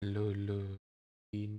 Lulu ini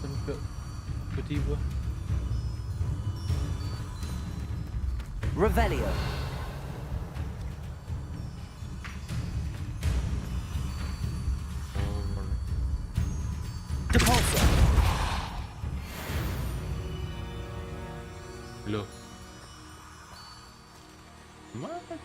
sampai tiba-tiba Revelio. Depulso. loh. Mana?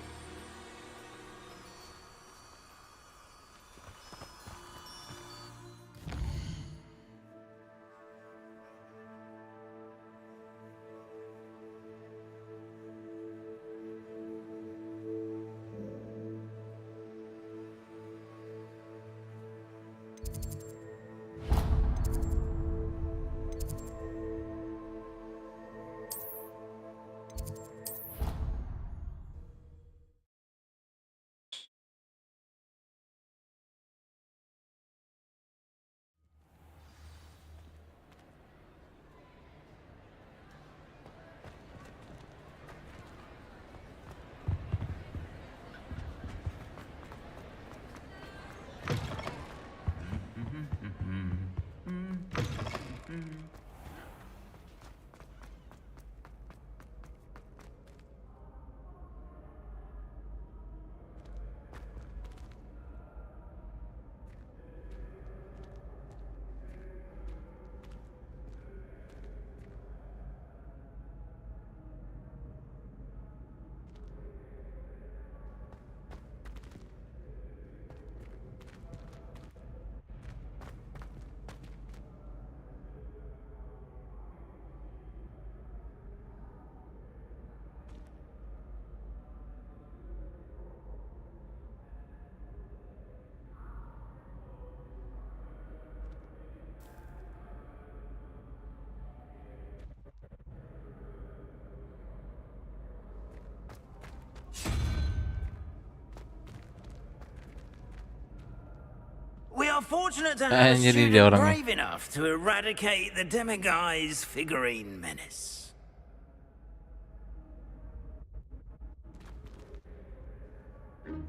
We are fortunate to have a Jadi student dia orangnya. brave enough to eradicate the demiguise figurine menace.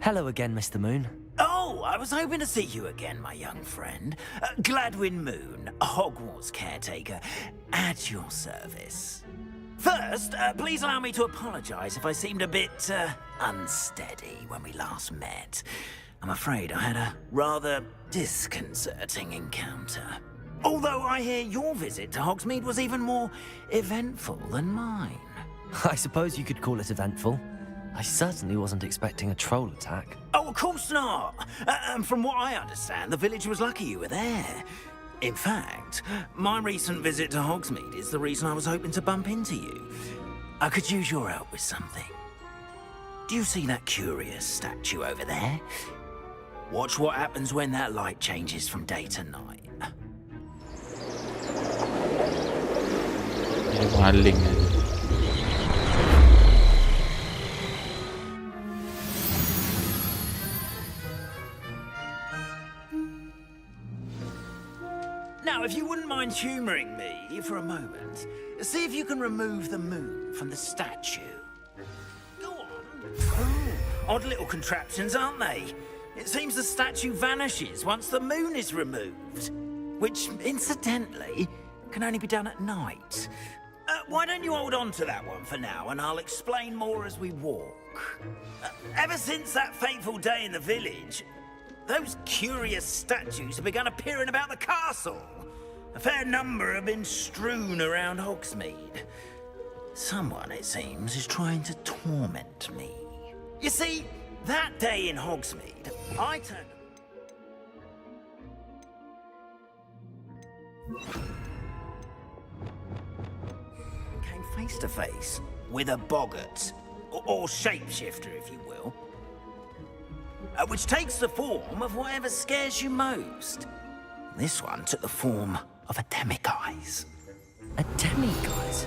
Hello again, Mr. Moon. Oh, I was hoping to see you again, my young friend. Gladwin Moon, Hogwarts caretaker, at your service. First, please allow me to apologize if I seemed a bit unsteady when we last met. I'm afraid I had a rather disconcerting encounter. Although I hear your visit to Hogsmeade was even more eventful than mine. I suppose you could call it eventful. I certainly wasn't expecting a troll attack. Oh, of course not. And from what I understand, the village was lucky you were there. In fact, my recent visit to Hogsmeade is the reason I was hoping to bump into you. I could use your help with something. Do you see that curious statue over there? Watch what happens when that light changes from day to night. Ini maling aja. Now, if you wouldn't mind humouring me for a moment, see if you can remove the moon from the statue. Go on. Ooh, odd little contraptions, aren't they? It seems the statue vanishes once the moon is removed, which, incidentally, can only be done at night. Why don't you hold on to that one for now, and I'll explain more as we walk. Ever since that fateful day in the village, those curious statues have begun appearing about the castle. A fair number have been strewn around Hogsmeade. Someone, it seems, is trying to torment me. You see, that day in Hogsmeade, I turned... came face to face with a boggart, or shapeshifter, if you will, which takes the form of whatever scares you most. This one took the form of a demiguise. A demiguise?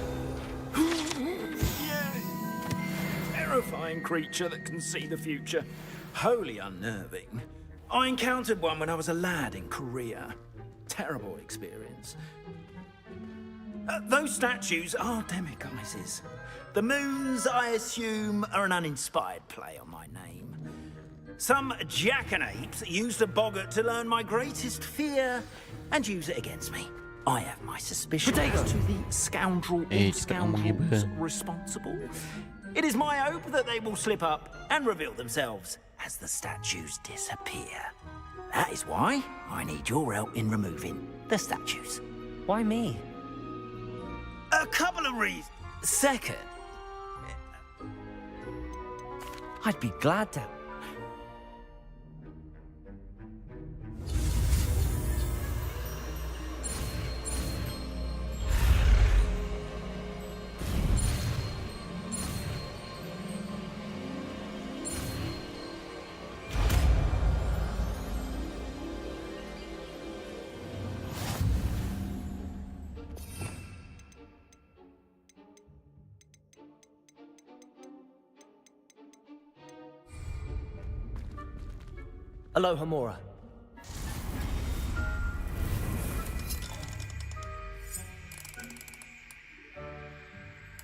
Terrifying creature that can see the future. Wholly unnerving. I encountered one when I was a lad in Korea. Terrible experience. Those statues are demiguises. The moons, I assume, are an uninspired play on my name. Some jackanapes used a boggart to learn my greatest fear and use it against me. I have my suspicions as to the scoundrel or scoundrels responsible. It is my hope that they will slip up and reveal themselves as the statues disappear. That is why I need your help in removing the statues. Why me? A couple of reasons. Second, I'd be glad to. Aloha Mora.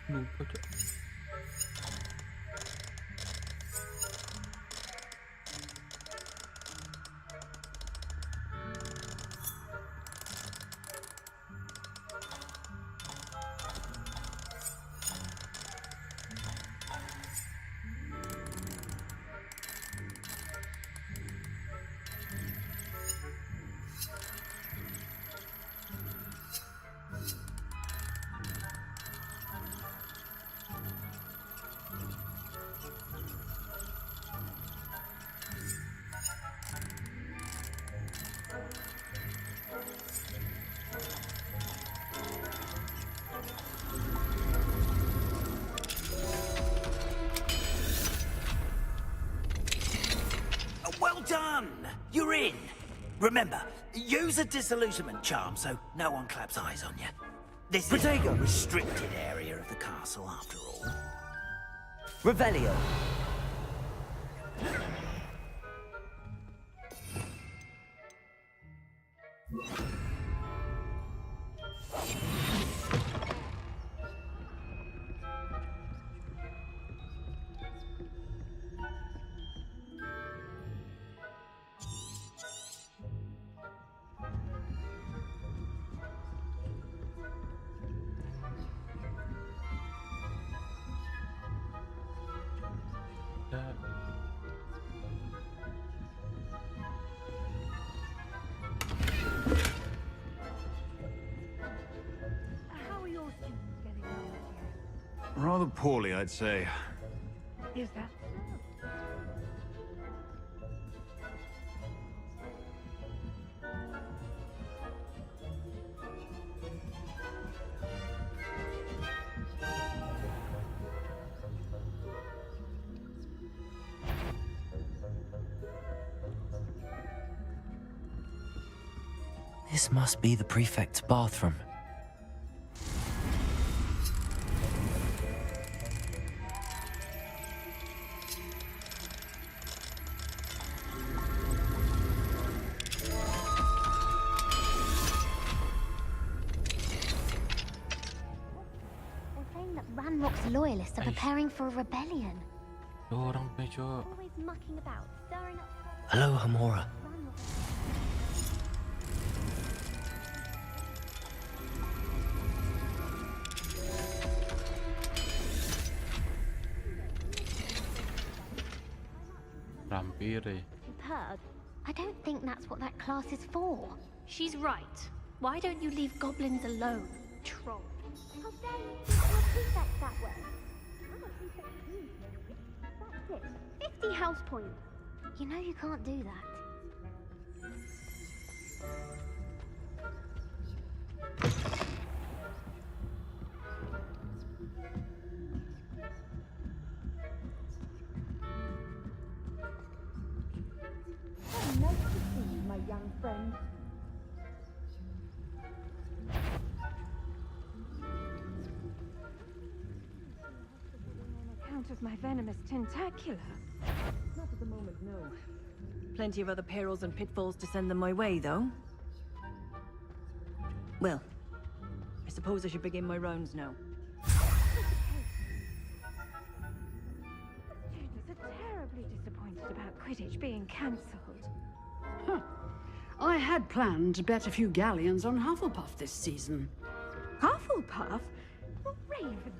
Lupa tuh. well done! You're in. Remember, use a disillusionment charm so no one claps eyes on you. This is a restricted area of the castle, after all. Revelio. How are your students getting on? Rather poorly, I'd say. Is that so? This must be the prefect's bathroom. Ranrock's loyalists are preparing for a rebellion. Dua orang punya cowok. Always mucking about, stirring up trouble. Hello, Hamora. Ranrock. Vampir ya. Superb. I don't think that's what that class is for. She's right. Why don't you leave goblins alone, troll? How dare you treat your prefects that way? I'm a prefect too. That's it. 50 house points. You know you can't do that. Oh, nice to see you, my young friend. On account of my venomous tentacular. Not at the moment, no. Plenty of other perils and pitfalls to send them my way, though. Well, I suppose I should begin my rounds now. Students are terribly disappointed about Quidditch being cancelled. I had planned to bet a few galleons on Hufflepuff this season. Hufflepuff? Raven.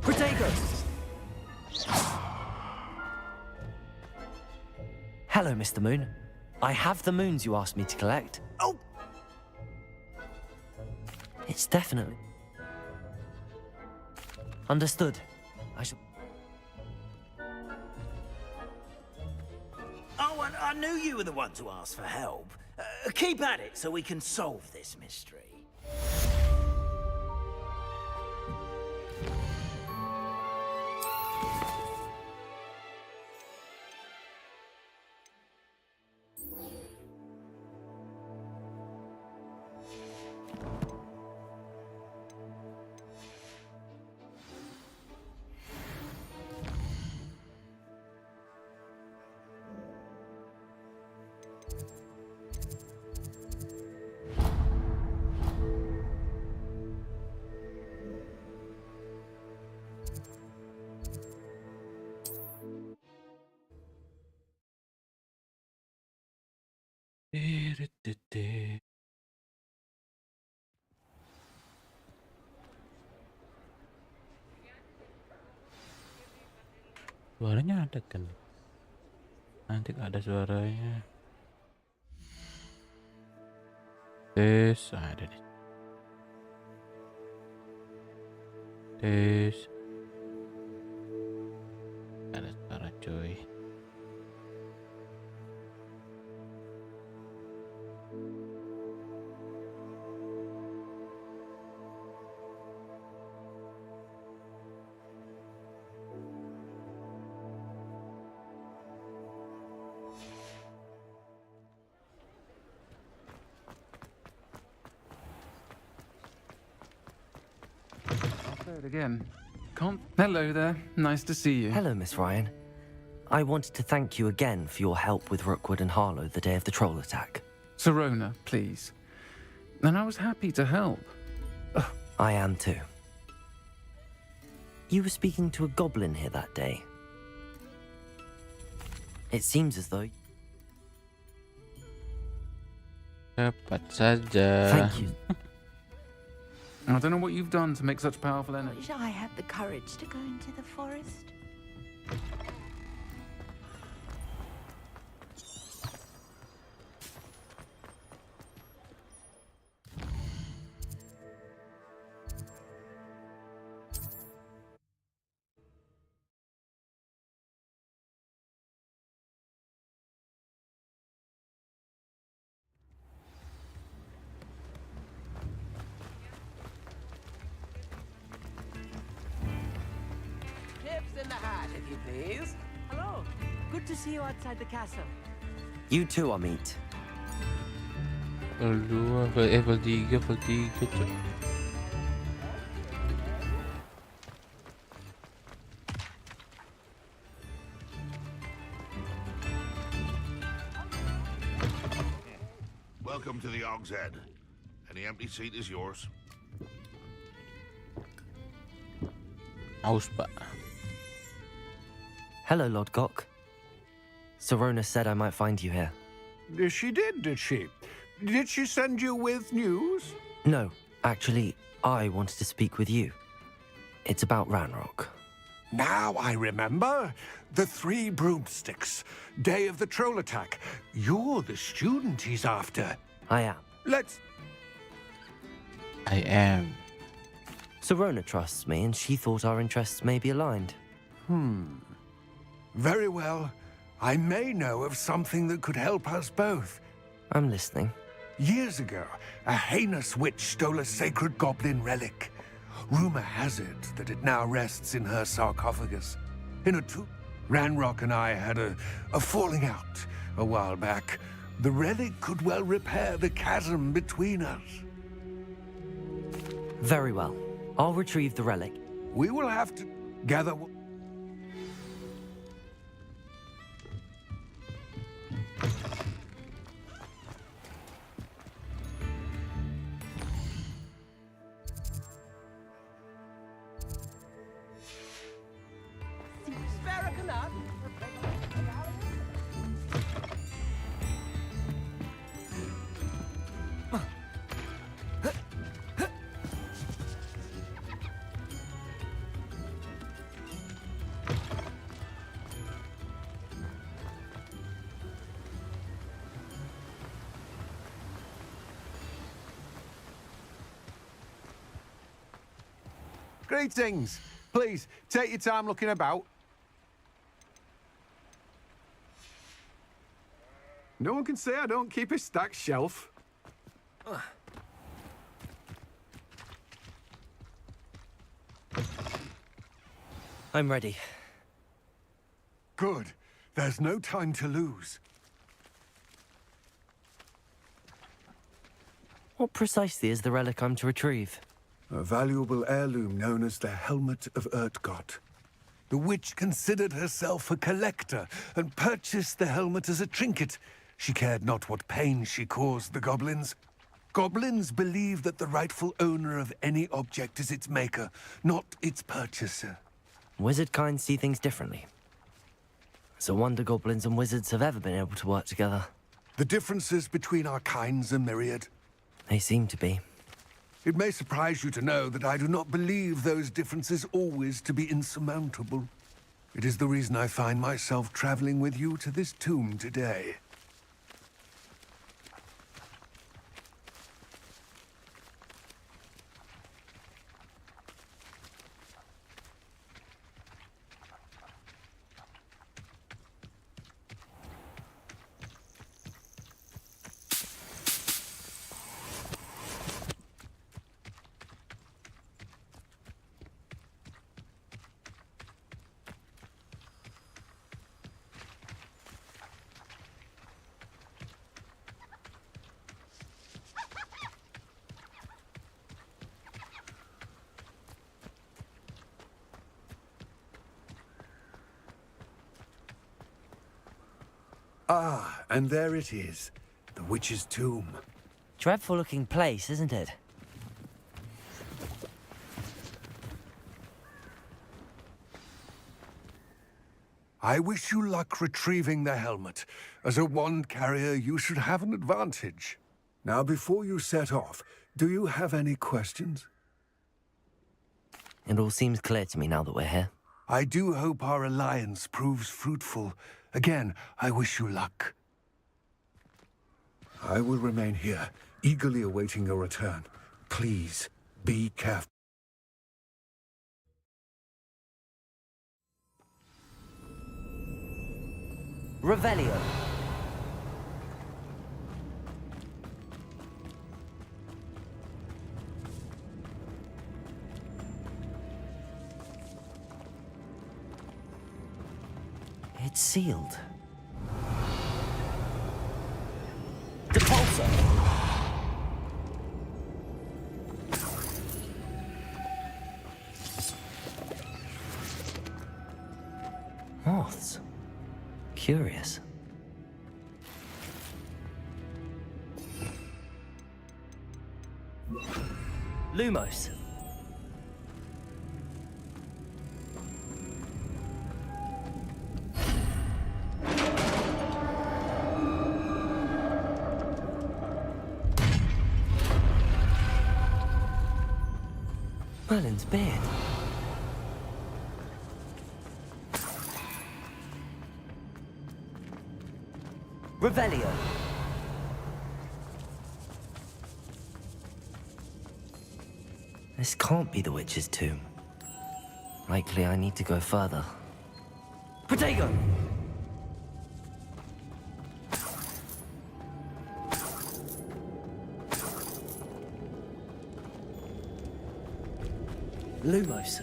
Protagos! Hello, Mr. Moon. I have the moons you asked me to collect. Oh! It's definitely... Understood. I shall... Oh, I knew you were the one to ask for help. Keep at it so we can solve this mystery. Suaranya ada kan? Nanti ada suaranya. Tes, ada nih. Tes. Ada suara cuy. Say it again. Hello there. Nice to see you. Hello, Miss Ryan. I wanted to thank you again for your help with Rookwood and Harlow the day of the troll attack. Serona, please. And I was happy to help. I am too. You were speaking to a goblin here that day. It seems as though... Tepat saja. Thank you. I don't know what you've done to make such powerful energy. Wish I had the courage to go into the forest. please. Hello. Good to see you outside the castle. You too, Amit. Level 2, level 3, level 3, cok. Welcome to the Og's Head. Any empty seat is yours. Haus, Pak. Hello, Lord Gok. Sorona said I might find you here. She did she? Did she send you with news? No, actually, I wanted to speak with you. It's about Ranrock. Now I remember. The 3 broomsticks. Day of the troll attack. You're the student he's after. I am. Let's... I am. Sorona trusts me, and she thought our interests may be aligned. Very well. I may know of something that could help us both. I'm listening. Years ago, a heinous witch stole a sacred goblin relic. Rumor has it that it now rests in her sarcophagus. In a tomb. Ranrock and I had a falling out a while back. The relic could well repair the chasm between us. Very well. I'll retrieve the relic. We will have to gather... Greetings. Please, take your time looking about. No one can say I don't keep a stacked shelf. I'm ready. Good. There's no time to lose. What precisely is the relic I'm to retrieve? A valuable heirloom known as the Helmet of Urtgott. The witch considered herself a collector and purchased the helmet as a trinket. She cared not what pain she caused the goblins. Goblins believe that the rightful owner of any object is its maker, not its purchaser. Wizard kind see things differently. It's a wonder goblins and wizards have ever been able to work together. The differences between our kinds are myriad. They seem to be. It may surprise you to know that I do not believe those differences always to be insurmountable. It is the reason I find myself traveling with you to this tomb today. Ah, and there it is. The witch's tomb. Dreadful looking place, isn't it? I wish you luck retrieving the helmet. As a wand carrier, you should have an advantage. Now, before you set off, do you have any questions? It all seems clear to me now that we're here. I do hope our alliance proves fruitful. Again, I wish you luck. I will remain here, eagerly awaiting your return. Please, be careful. Revelio. It's sealed. Depulso! Moths. Curious. Lumos. Merlin's beard. Revelio. This can't be the witch's tomb. Likely I need to go further. Protego! Lumos.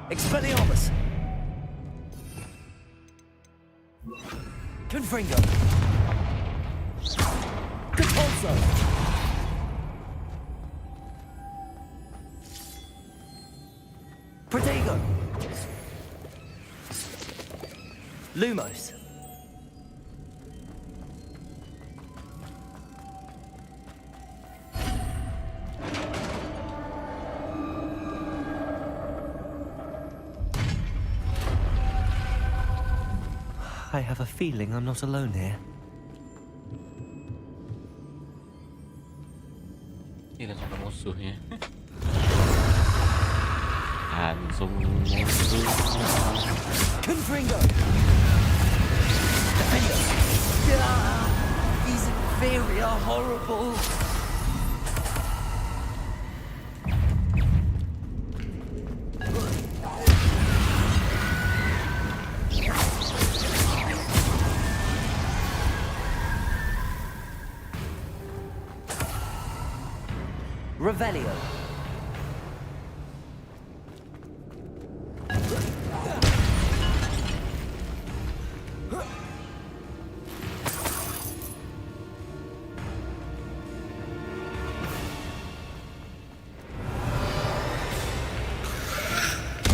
Expelliarmus. Confringo. Depulso. Protego. Lumos. I have a feeling I'm not alone here. Ini langsung ke musuhnya. Langsung musuh. Confringo! Defender! These inferi are horrible! Revelio.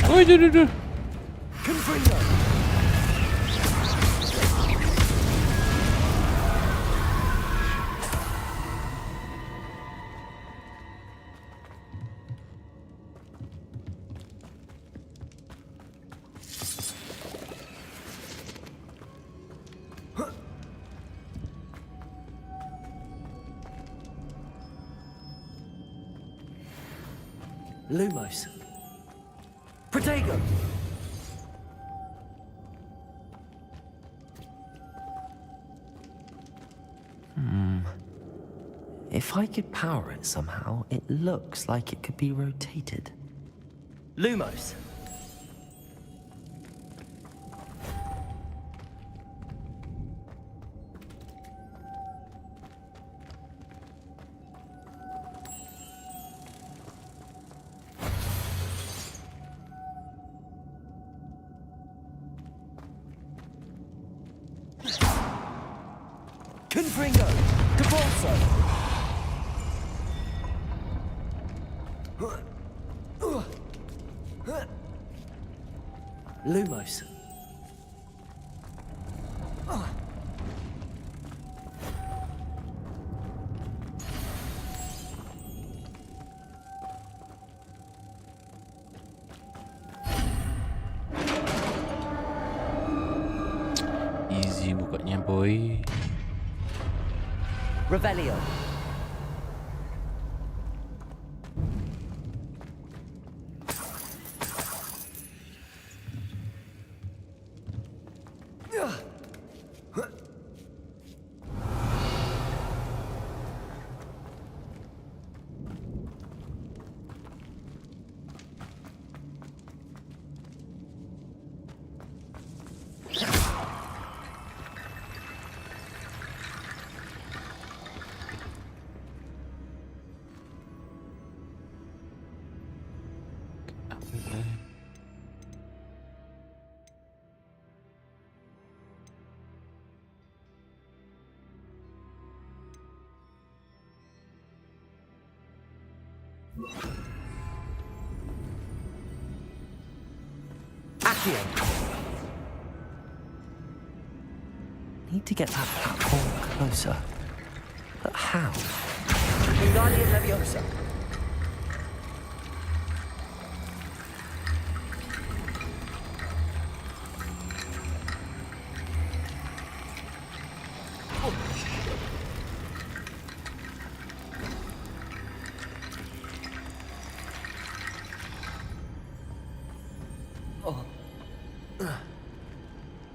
Oi, duh. Confringo. Lumos. Protego. If I could power it somehow, it looks like it could be rotated. Lumos. Confringo! Depulso! Lumos. Easy bukanya, boy. Revelio. Accio! Need to get that platform closer. But how? Wingardium Leviosa.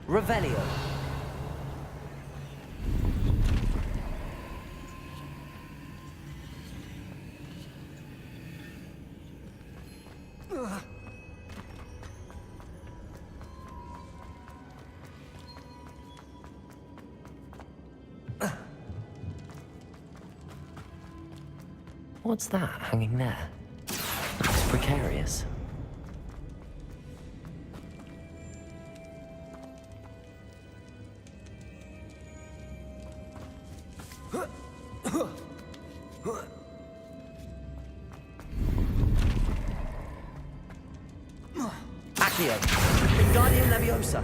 Revelio. What's that hanging there? Looks precarious. Accio. Wingardium Leviosa.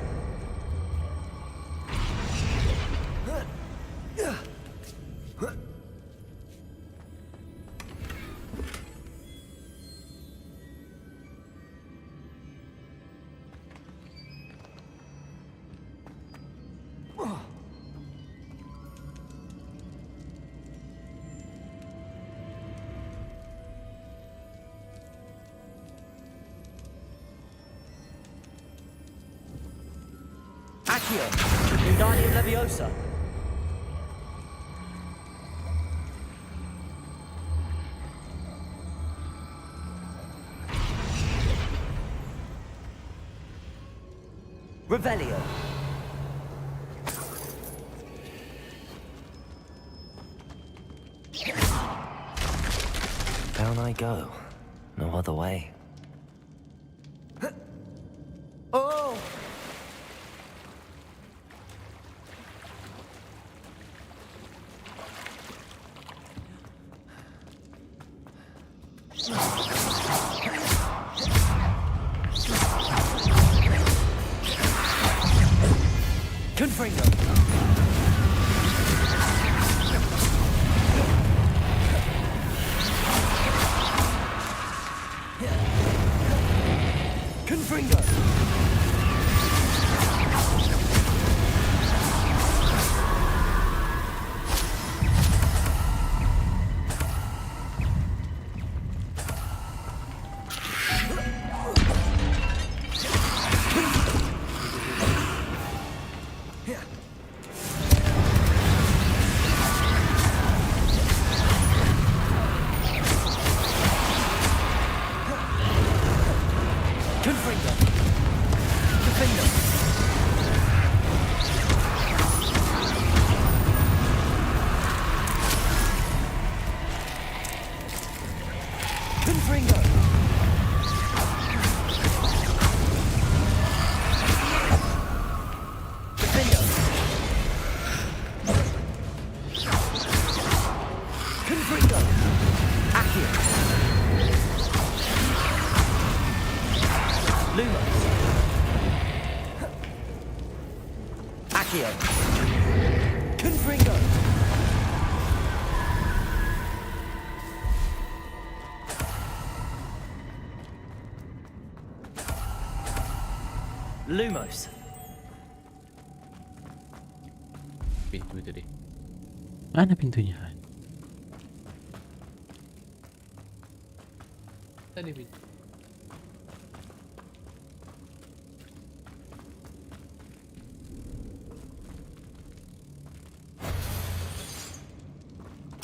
Accio. Wingardium Leviosa. Revelio. Down I go. No other way. Oh! Confringo. Confringo. Lumos. Pintu tadi. Mana pintunya? Tadi pintu.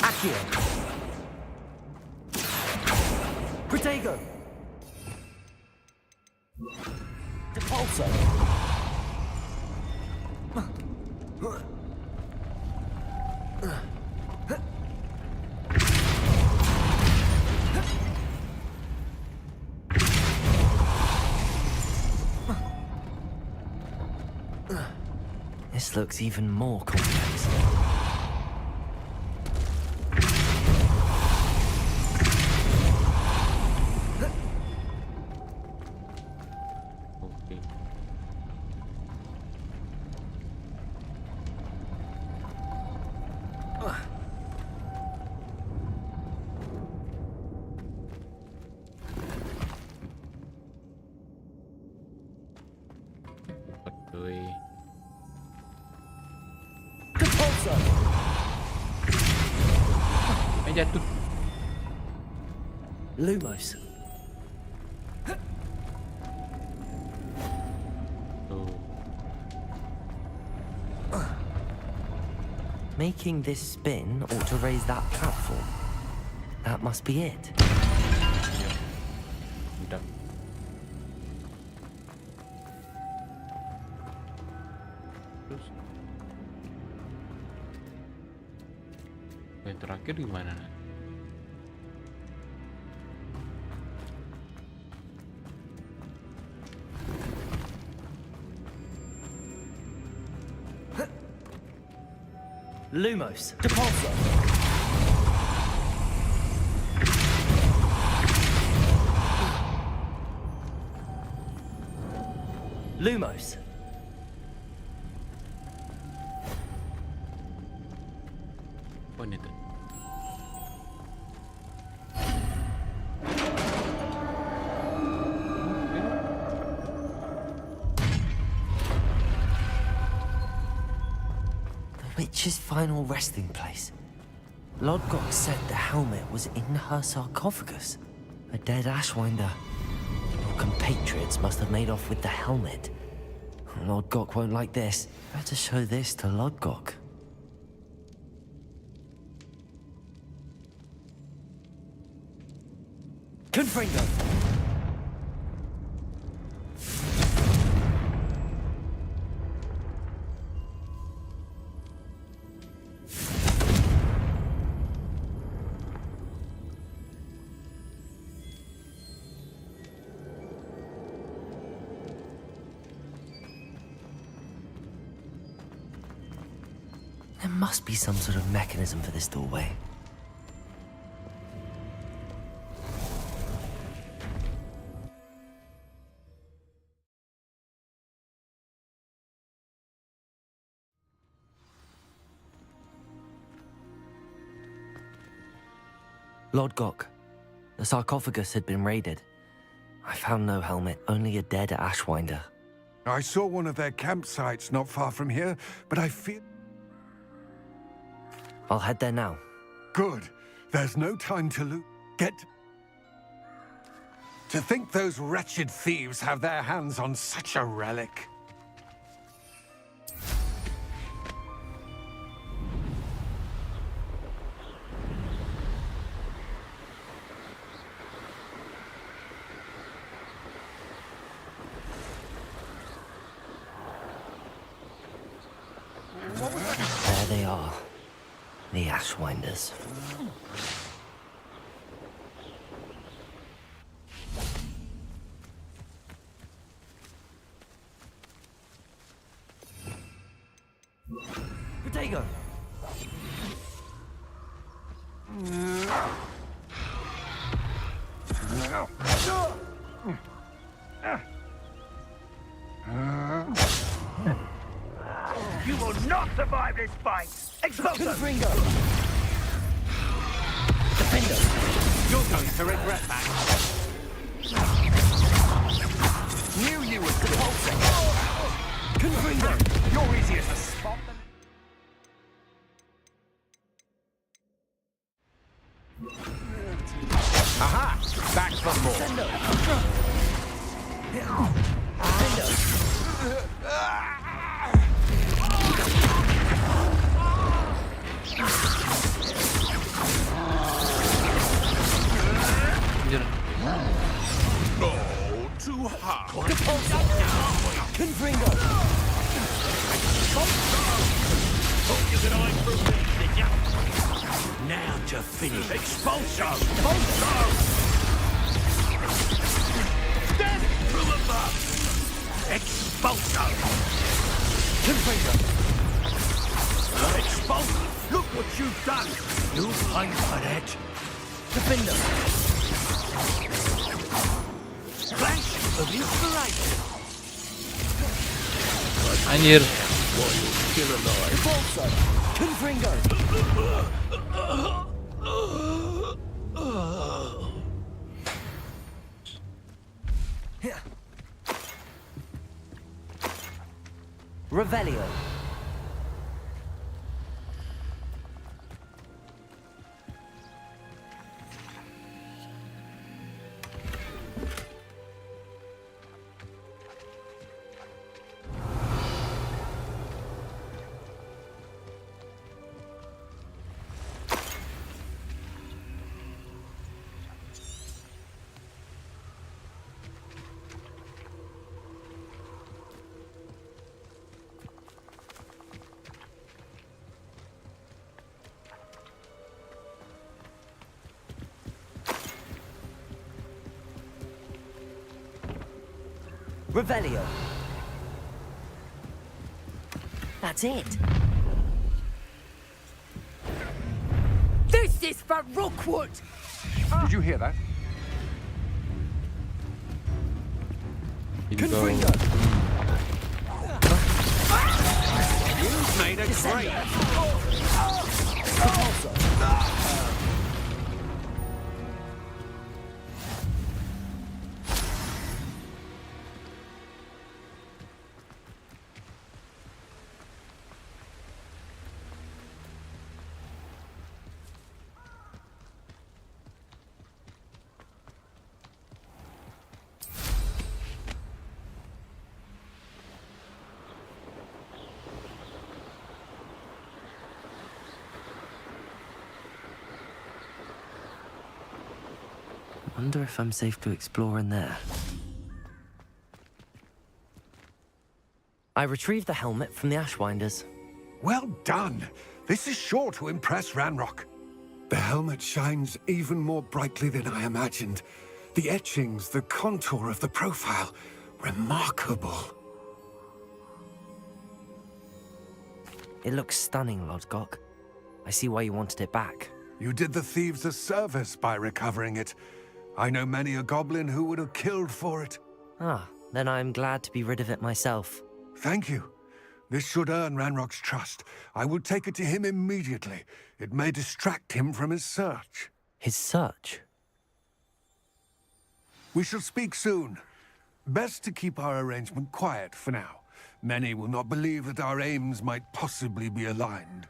Accio. Protego. Depulso. This looks even more complex. Cuy. Jatuh. Lumos. Tuh. Making this spin ought to raise that platform. That must be it. Udah. Terus yang terakhir gimana? Lumos. Depulso. Lumos. Oh ini tuh. Witch's final resting place. Lodgok said the helmet was in her sarcophagus. A dead Ashwinder. Your compatriots must have made off with the helmet. Lodgok won't like this. Better show this to Lodgok. Confringo! There must be some sort of mechanism for this doorway. Lodgok, the sarcophagus had been raided. I found no helmet, only a dead Ashwinder. I saw one of their campsites not far from here, but I fear... I'll head there now. Good. There's no time to lose. Get... To think those wretched thieves have their hands on such a relic. There they are. The Ashwinders. Potato! You will not survive this fight! Expulso! Confringo! Defender! You're going to regret that. Knew you would repulsing. Confringo! You're easier to spot than... Aha! Back for more. Defender! Oh, too hot. Confringo! Thought you could hide from me, did ya? Now to finish. Expulso! Expulso! Stand through above! Expulso! Confringo! Expulso! Look what you've done! You'll pay for that! Defender! Flash of inspiration! Anjir. Repulso! Confringo! Revelio. Revelio. That's it. This is for Rookwood! Did you hear that? Confringo. You've made a Wonder if I'm safe to explore in there. I retrieved the helmet from the Ashwinders. Well done. This is sure to impress Ranrock. The helmet shines even more brightly than I imagined. The etchings, the contour of the profile, remarkable. It looks stunning, Lodgok. I see why you wanted it back. You did the thieves a service by recovering it. I know many a goblin who would have killed for it. Ah, then I'm glad to be rid of it myself. Thank you. This should earn Ranrock's trust. I will take it to him immediately. It may distract him from his search. His search? We shall speak soon. Best to keep our arrangement quiet for now. Many will not believe that our aims might possibly be aligned.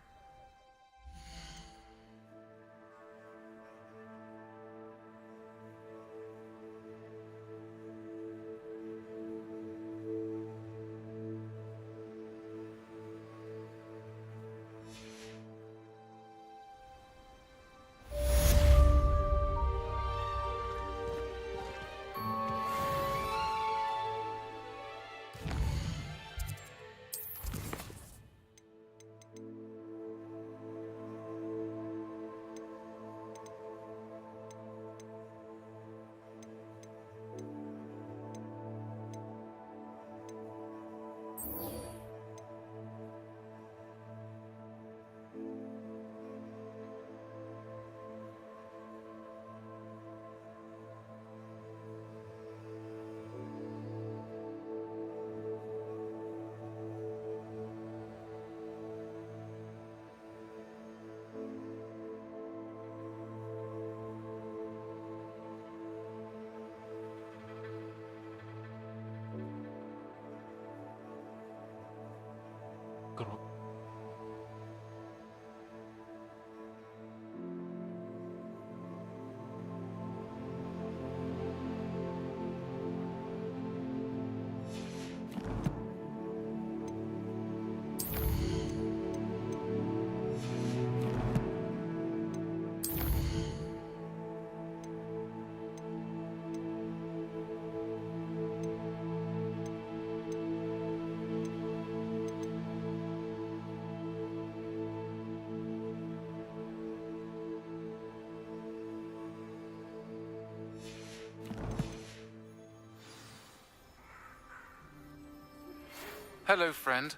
Hello, friend.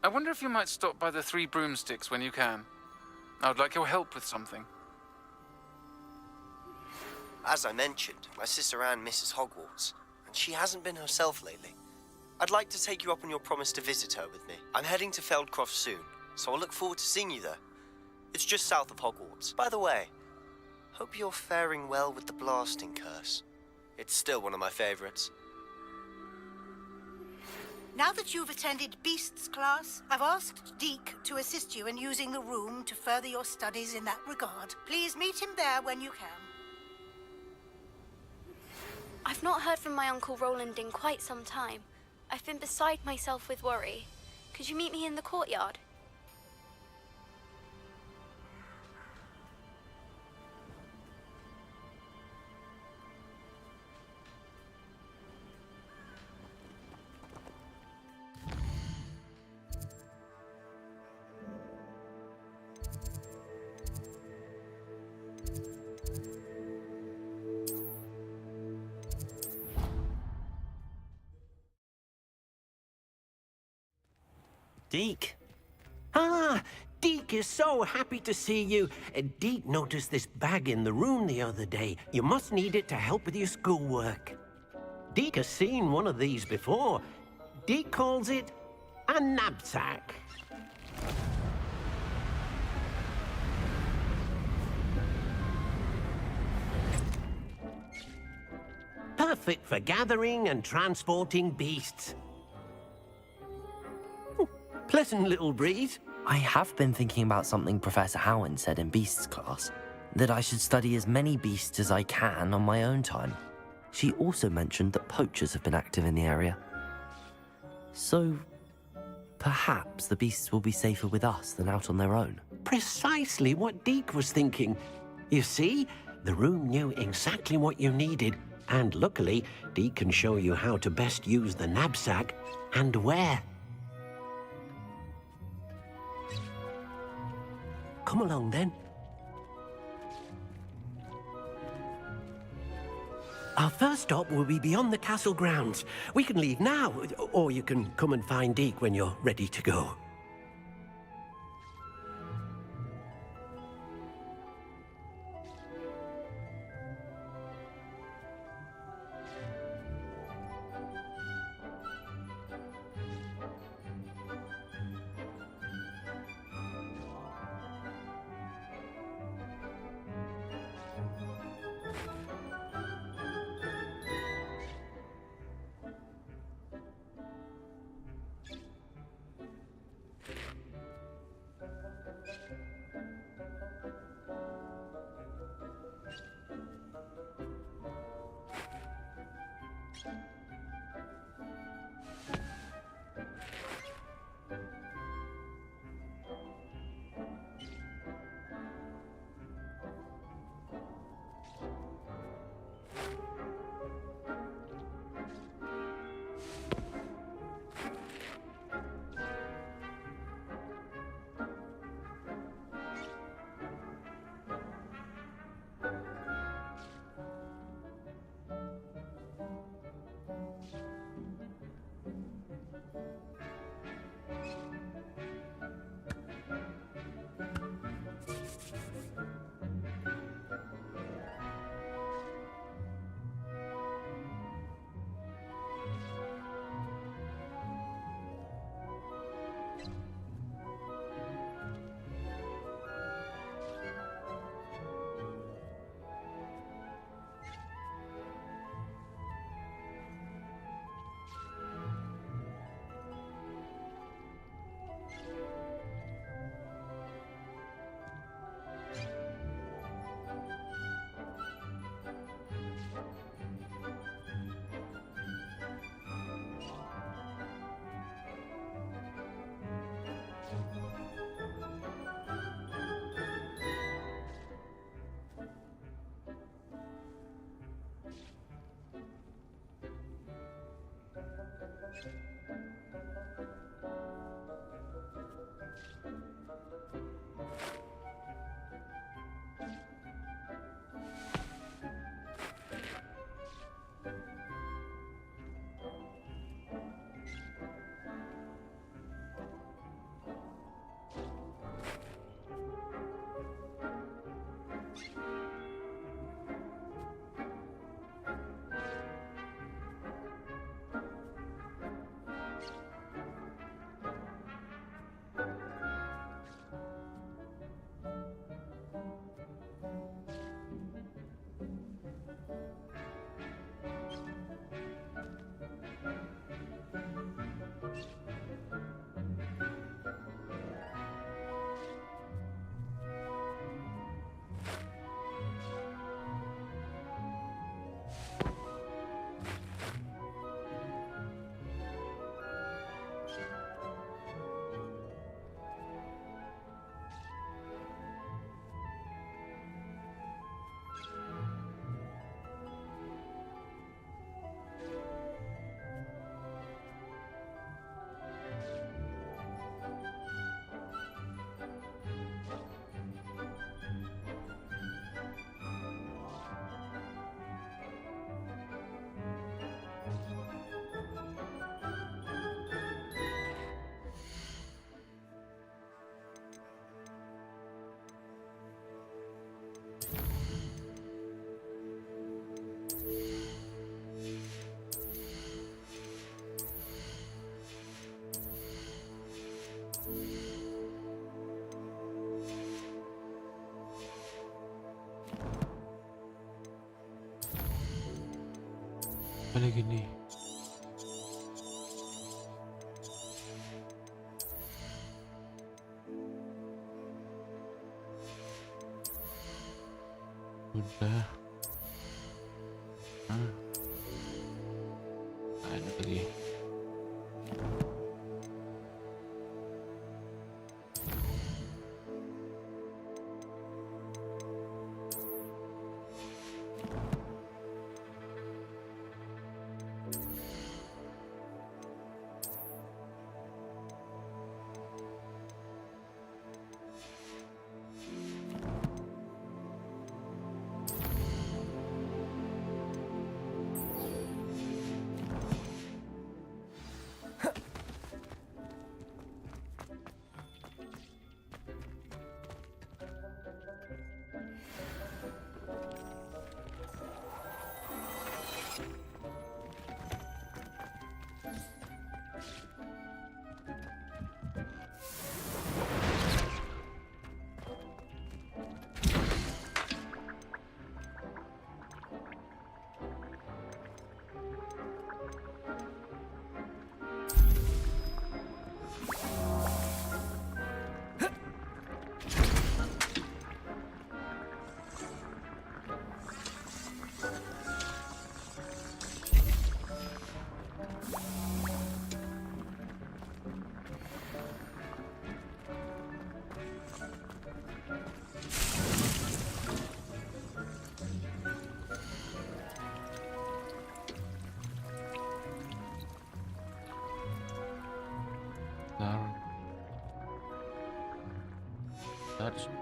I wonder if you might stop by the Three Broomsticks when you can. I would like your help with something. As I mentioned, my sister Anne misses Hogwarts, and she hasn't been herself lately. I'd like to take you up on your promise to visit her with me. I'm heading to Feldcroft soon, so I'll look forward to seeing you there. It's just south of Hogwarts. By the way, hope you're faring well with the blasting curse. It's still one of my favorites. Now that you've attended Beasts class, I've asked Deke to assist you in using the room to further your studies in that regard. Please meet him there when you can. I've not heard from my Uncle Roland in quite some time. I've been beside myself with worry. Could you meet me in the courtyard? Deke. Ah, Deke is so happy to see you. Deke noticed this bag in the room the other day. You must need it to help with your schoolwork. Deke has seen one of these before. Deke calls it a knapsack. Perfect for gathering and transporting beasts. Pleasant little breeze. I have been thinking about something Professor Howard said in Beasts class, that I should study as many beasts as I can on my own time. She also mentioned that poachers have been active in the area. So, perhaps the beasts will be safer with us than out on their own. Precisely what Deke was thinking. You see, the room knew exactly what you needed, and luckily, Deke can show you how to best use the knapsack and where. Come along, then. Our first stop will be beyond the castle grounds. We can leave now, or you can come and find Deke when you're ready to go. Apa lagi nih? Sudah. Ada lagi.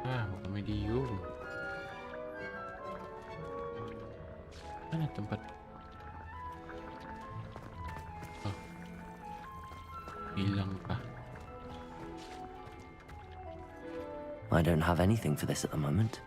Bukan medium. Mana tempat? Oh, hilang kah? I don't have anything for this at the moment.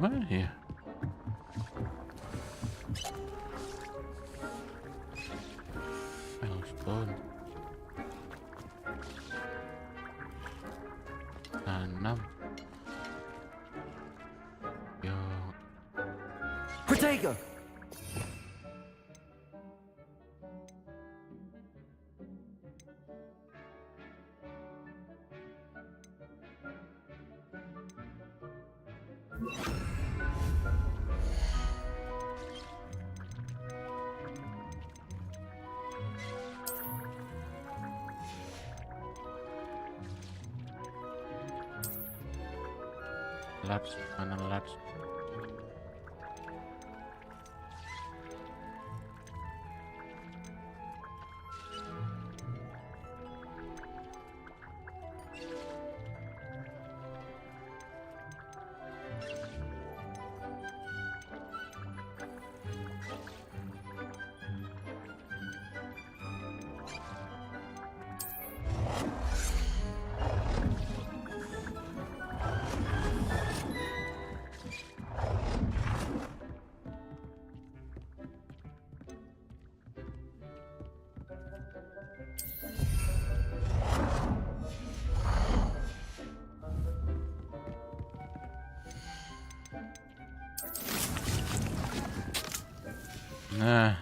Mana ya? Milestone 6. Yo. Protego! Labs, mana labs? Nah,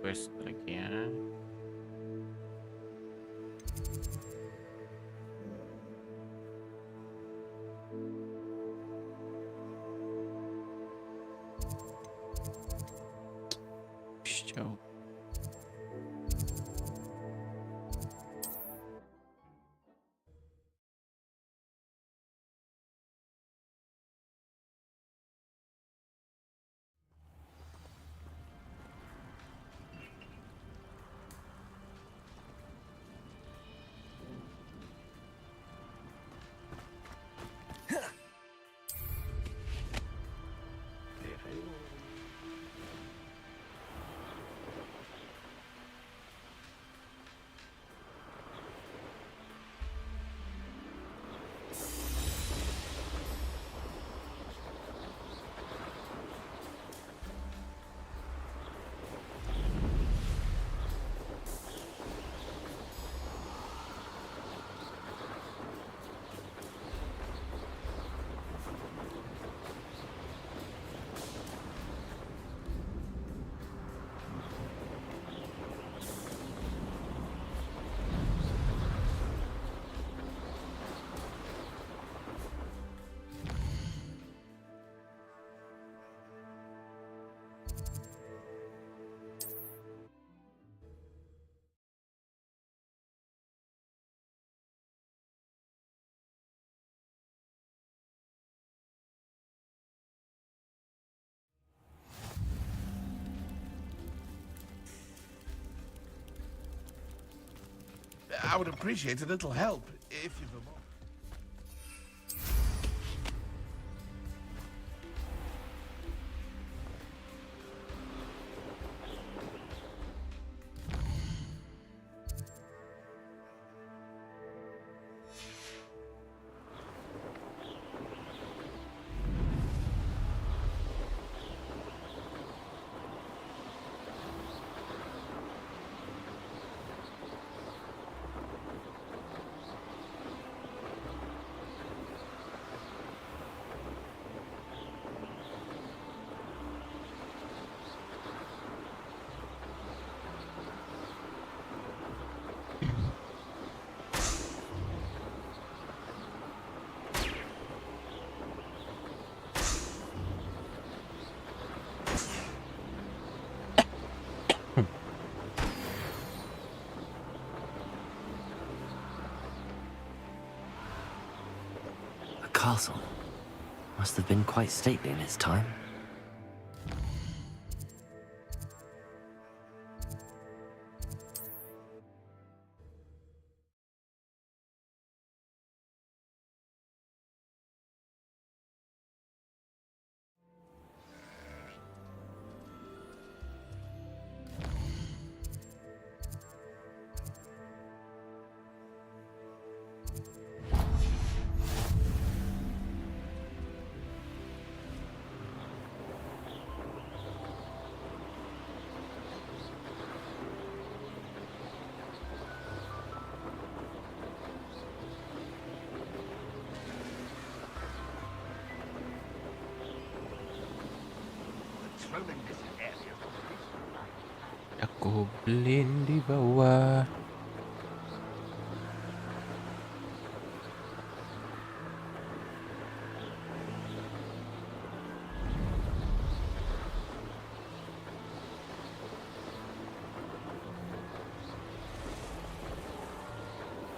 quest lagi ya. Jauh. I would appreciate a little help, if you've a moment. Castle must have been quite stately in its time. Aku goblin di bawah.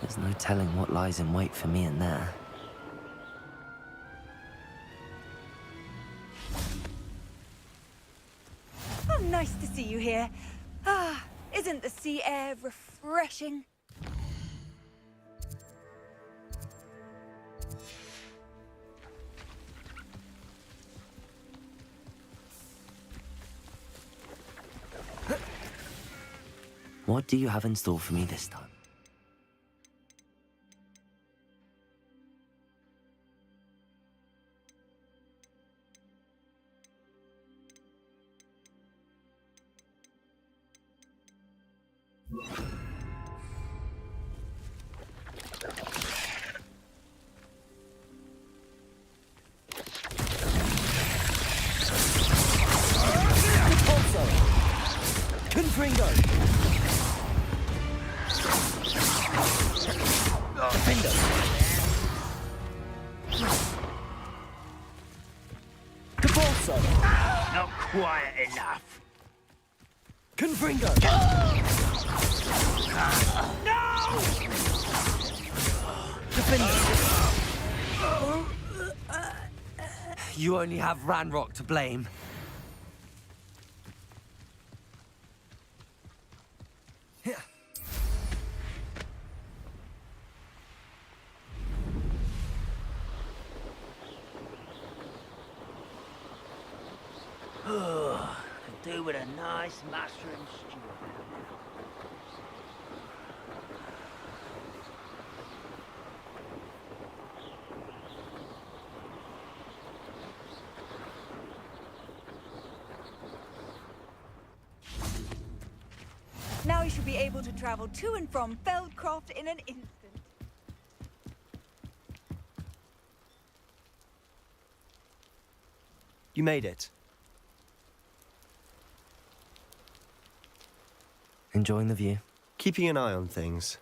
There's no telling what lies in wait for me in there. Oh, nice to see you here. Ah, isn't the sea air refreshing? What do you have in store for me this time? Not quiet enough. Confringo! No! You only have Ranrock to blame. Could do with a nice mushroom stew. Now you should be able to travel to and from Feldcroft in an instant. You made it. Enjoying the view? Keeping an eye on things.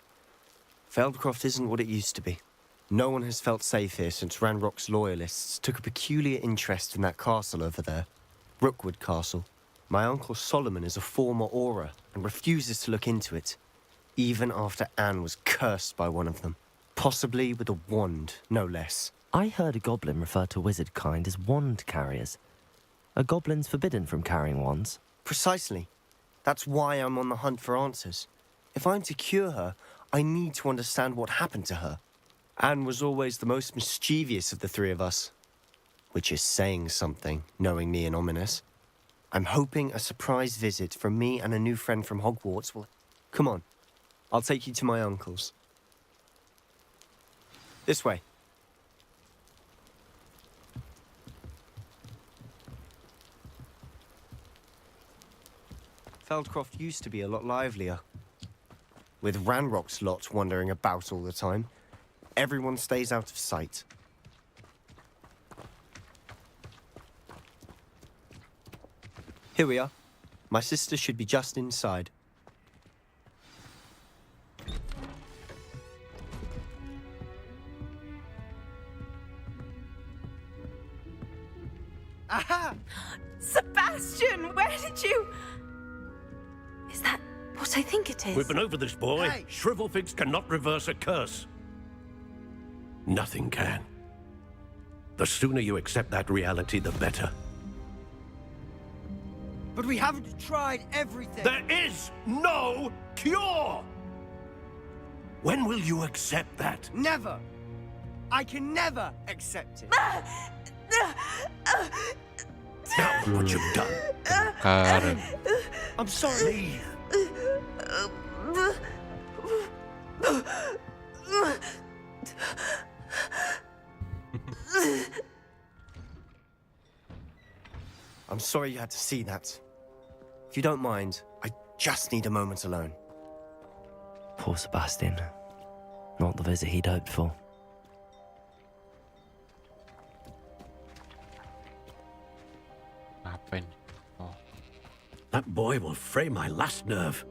Feldcroft isn't what it used to be. No one has felt safe here since Ranrock's loyalists took a peculiar interest in that castle over there. Rookwood Castle. My uncle Solomon is a former Auror and refuses to look into it, even after Anne was cursed by one of them. Possibly with a wand, no less. I heard a goblin refer to wizard kind as wand carriers. Are goblins forbidden from carrying wands? Precisely. That's why I'm on the hunt for answers. If I'm to cure her, I need to understand what happened to her. Anne was always the most mischievous of the three of us. Which is saying something, knowing me and ominous. I'm hoping a surprise visit from me and a new friend from Hogwarts will... Come on, I'll take you to my uncle's. This way. Feldcroft used to be a lot livelier. With Ranrock's lot wandering about all the time, everyone stays out of sight. Here we are. My sister should be just inside. Aha! Sebastian, where did you... Is that what I think it is? We've been over this, boy. Hey. Shrivelfigs cannot reverse a curse. Nothing can. The sooner you accept that reality, the better. But we haven't tried everything. There is no cure! When will you accept that? Never. I can never accept it. Now what you've done. Karen. I'm sorry. I'm sorry you had to see that. If you don't mind, I just need a moment alone. Poor Sebastian. Not the visit he'd hoped for. Apa ini? Oh. That boy will fray my last nerve.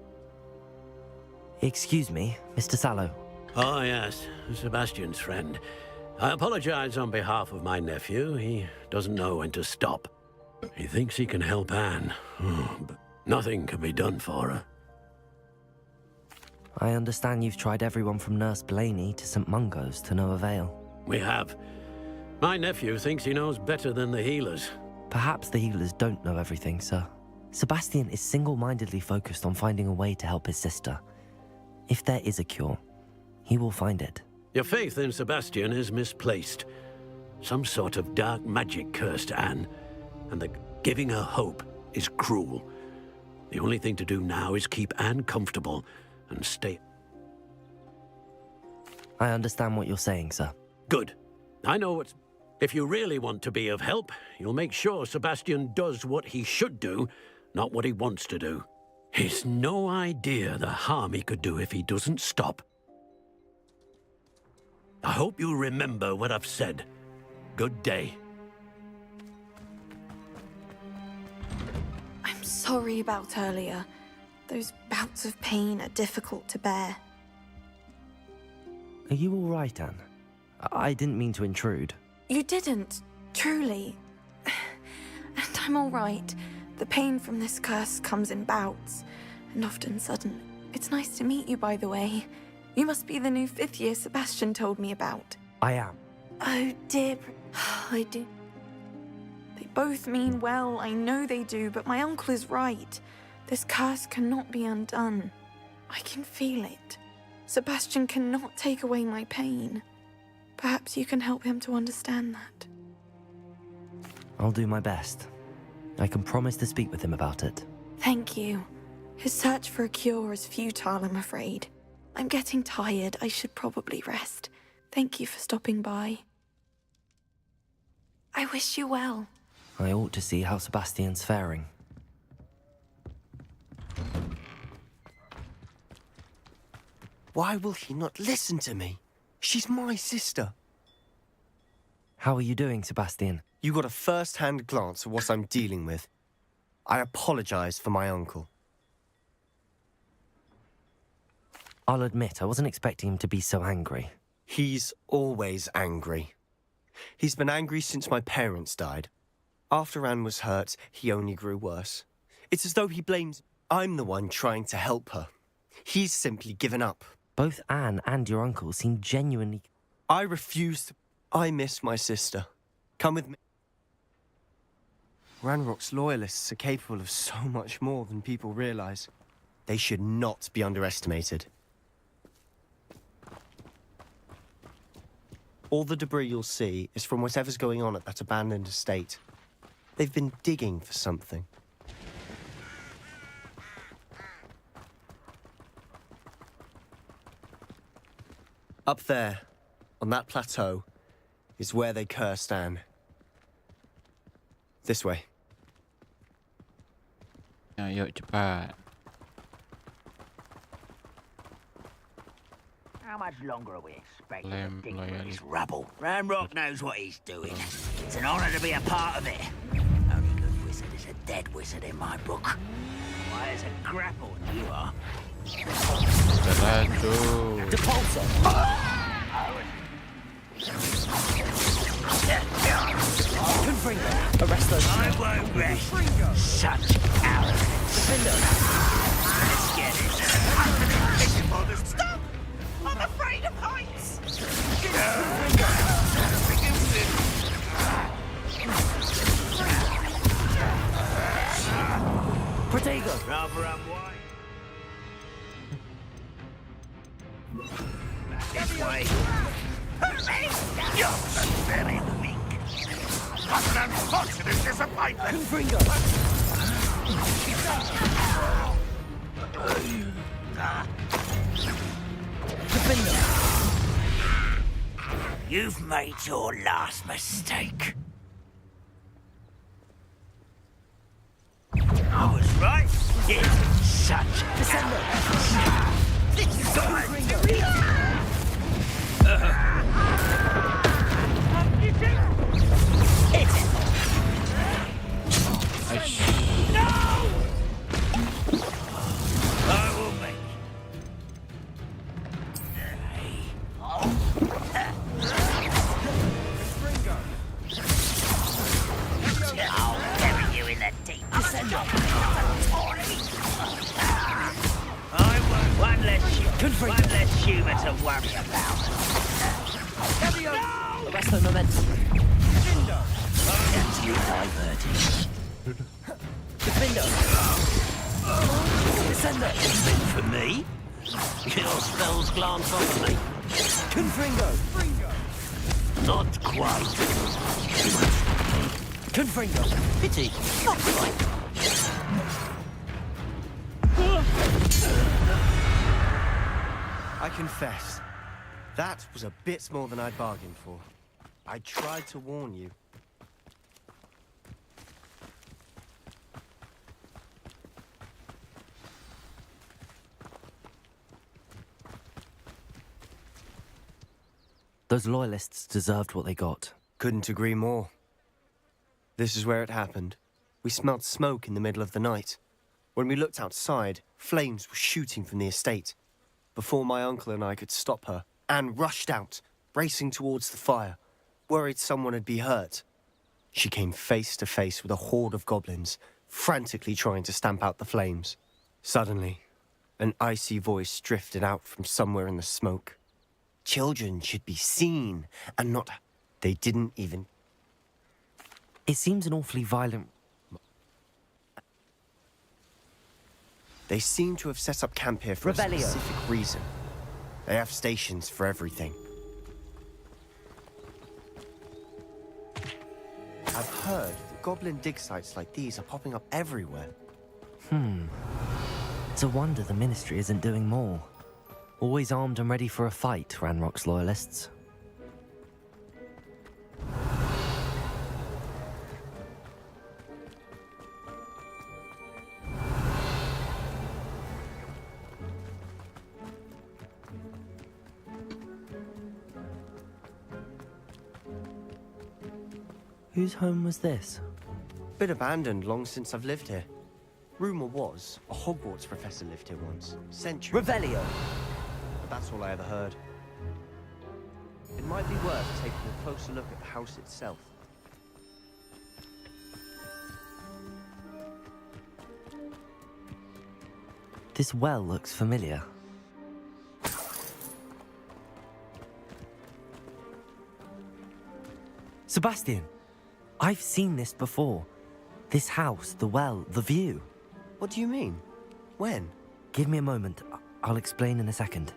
Excuse me, Mr. Sallow. Oh, yes, Sebastian's friend. I apologize on behalf of my nephew. He doesn't know when to stop. He thinks he can help Anne, but nothing can be done for her. I understand you've tried everyone from Nurse Blaney to St. Mungo's to no avail. We have. My nephew thinks he knows better than the healers. Perhaps the healers don't know everything, sir. Sebastian is single-mindedly focused on finding a way to help his sister. If there is a cure, he will find it. Your faith in Sebastian is misplaced. Some sort of dark magic cursed Anne, and the giving her hope is cruel. The only thing to do now is keep Anne comfortable and stay... I understand what you're saying, sir. Good. I know what's... If you really want to be of help, you'll make sure Sebastian does what he should do, not what he wants to do. He's no idea the harm he could do if he doesn't stop. I hope you remember what I've said. Good day. I'm sorry about earlier. Those bouts of pain are difficult to bear. Are you all right, Anne? I didn't mean to intrude. You didn't, truly. And I'm all right. The pain from this curse comes in bouts, and often sudden. It's nice to meet you, by the way. You must be the new 5th year Sebastian told me about. I am. Oh, dear. I do. They both mean well, I know they do, but my uncle is right. This curse cannot be undone. I can feel it. Sebastian cannot take away my pain. Perhaps you can help him to understand that. I'll do my best. I can promise to speak with him about it. Thank you. His search for a cure is futile, I'm afraid. I'm getting tired. I should probably rest. Thank you for stopping by. I wish you well. I ought to see how Sebastian's faring. Why will he not listen to me? She's my sister. How are you doing, Sebastian? You got a first-hand glance at what I'm dealing with. I apologize for my uncle. I'll admit, I wasn't expecting him to be so angry. He's always angry. He's been angry since my parents died. After Anne was hurt, he only grew worse. It's as though he blames... I'm the one trying to help her. He's simply given up. Both Anne and your uncle seem genuinely... I refuse to... I miss my sister. Come with me. Ranrock's loyalists are capable of so much more than people realize. They should not be underestimated. All the debris you'll see is from whatever's going on at that abandoned estate. They've been digging for something. Up there, on that plateau, is where they cursed Anne. This way. Ayo cepat. How much longer are we expecting to Lem dig through loyal. this rubble? Ramrock knows what he's doing. It's an honor to be a part of it. Only good wizard is a dead wizard in my book. Why, there's a grapple, you are. Satu. Depulsor! Confringo, arrest those. I won't rest. Such arrogance. Let's get it. Stop! I'm afraid of heights! Protego! Rather unwise. This way. You're very weak. What an unfortunate disappointment! Confringo! You've made your last mistake. I was right. It's such Descendo! This is No! I will make I'll bury you in the deep. I won't. One less human to worry about. No! Arrest the momentum. That's you diverted. Defendo! Descendo! Meant for me? Your spells glance off me. Confringo! Not quite. Confringo! Pity. Not quite. I confess, that was a bit more than I'd bargained for. I tried to warn you. Those loyalists deserved what they got. Couldn't agree more. This is where it happened. We smelled smoke in the middle of the night. When we looked outside, flames were shooting from the estate. Before my uncle and I could stop her, Anne rushed out, racing towards the fire, worried someone had been hurt. She came face to face with a horde of goblins, frantically trying to stamp out the flames. Suddenly, an icy voice drifted out from somewhere in the smoke. Children should be seen and not... They didn't even... It seems an awfully violent... They seem to have set up camp here for a specific reason. They have stations for everything. I've heard that goblin dig sites like these are popping up everywhere. It's a wonder the Ministry isn't doing more. Always armed and ready for a fight, Ranrock's loyalists. Whose home was this? Been abandoned long since I've lived here. Rumour was, a Hogwarts professor lived here once, centuries. Revelio! But that's all I ever heard. It might be worth taking a closer look at the house itself. This well looks familiar. Sebastian! I've seen this before. This house, the well, the view. What do you mean? When? Give me a moment. I'll explain in a second.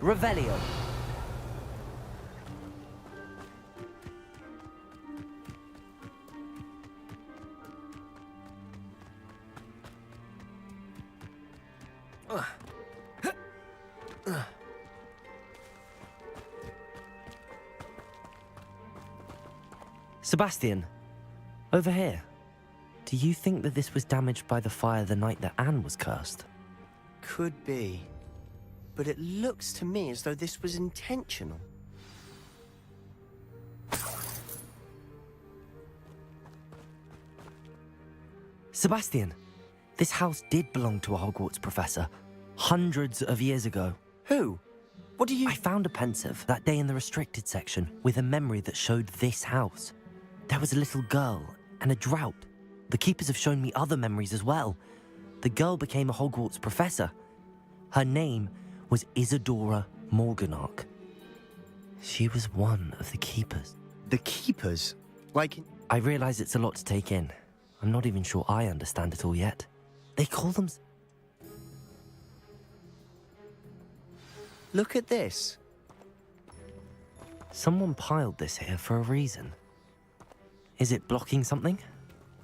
Revelio. Sebastian, over here. Do you think that this was damaged by the fire the night that Anne was cursed? Could be. But it looks to me as though this was intentional. Sebastian, this house did belong to a Hogwarts professor, hundreds of years ago. Who? What do you... I found a pensive that day in the restricted section with a memory that showed this house. There was a little girl and a drought. The keepers have shown me other memories as well. The girl became a Hogwarts professor. Her name was Isadora Morganach. She was one of the keepers. The keepers? Like... I realize it's a lot to take in. I'm not even sure I understand it all yet. They call them... Look at this. Someone piled this here for a reason. Is it blocking something?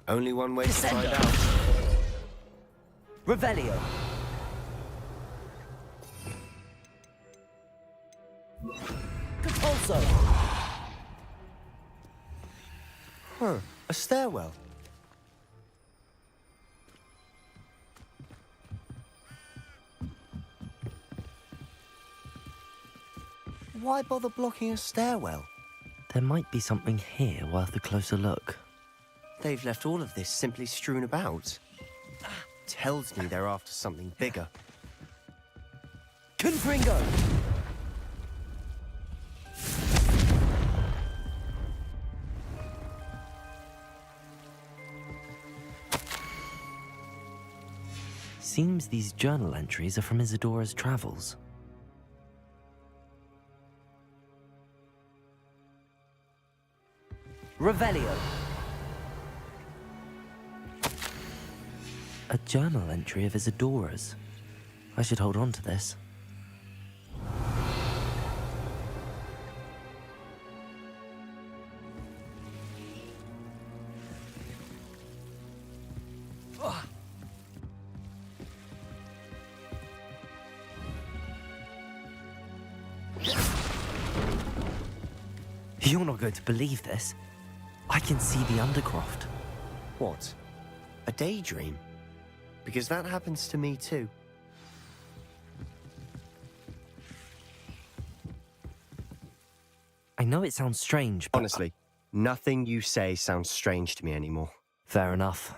Only one way to find out. Revelio. Also. Huh. A stairwell. Why bother blocking a stairwell? There might be something here worth a closer look. They've left all of this simply strewn about. Tells me they're after something bigger. Confringo! Seems these journal entries are from Isadora's travels. Revelio. A journal entry of Isadora's. I should hold on to this. You're not going to believe this. I can see the Undercroft. What? A daydream? Because that happens to me too. I know it sounds strange, but... Honestly, nothing you say sounds strange to me anymore. Fair enough.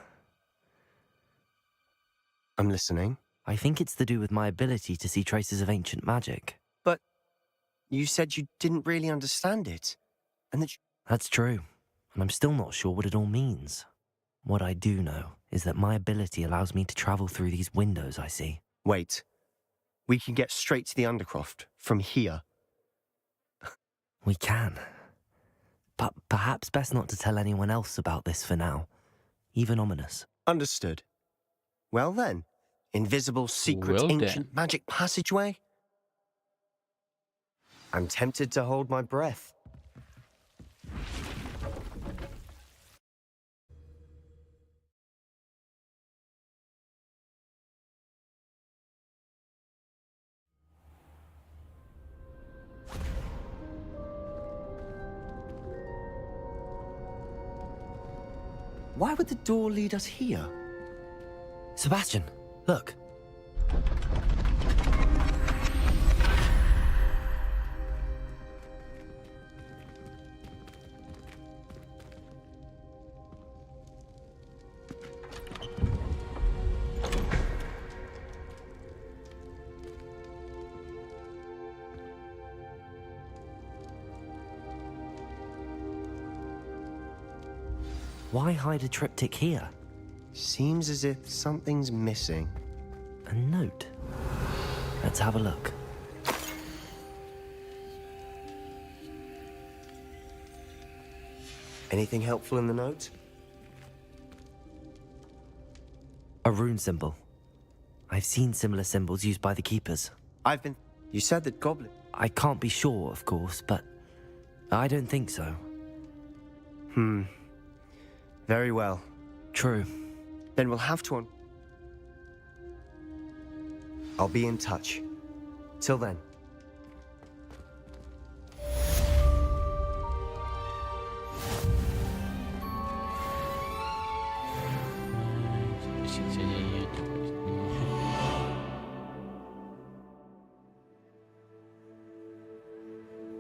I'm listening. I think it's to do with my ability to see traces of ancient magic. But you said you didn't really understand it, and that That's true, and I'm still not sure what it all means. What I do know is that my ability allows me to travel through these windows I see. Wait. We can get straight to the Undercroft from here. We can. But perhaps best not to tell anyone else about this for now. Even ominous. Understood. Well then, invisible, secret, ancient magic passageway? I'm tempted to hold my breath. Why would the door lead us here? Sebastian, look. Why hide a triptych here? Seems as if something's missing. A note. Let's have a look. Anything helpful in the note? A rune symbol. I've seen similar symbols used by the keepers. I've been... You said that goblin... I can't be sure, of course, but I don't think so. Very well. True. Then we'll have to... I'll be in touch. Till then. Sini saja ya.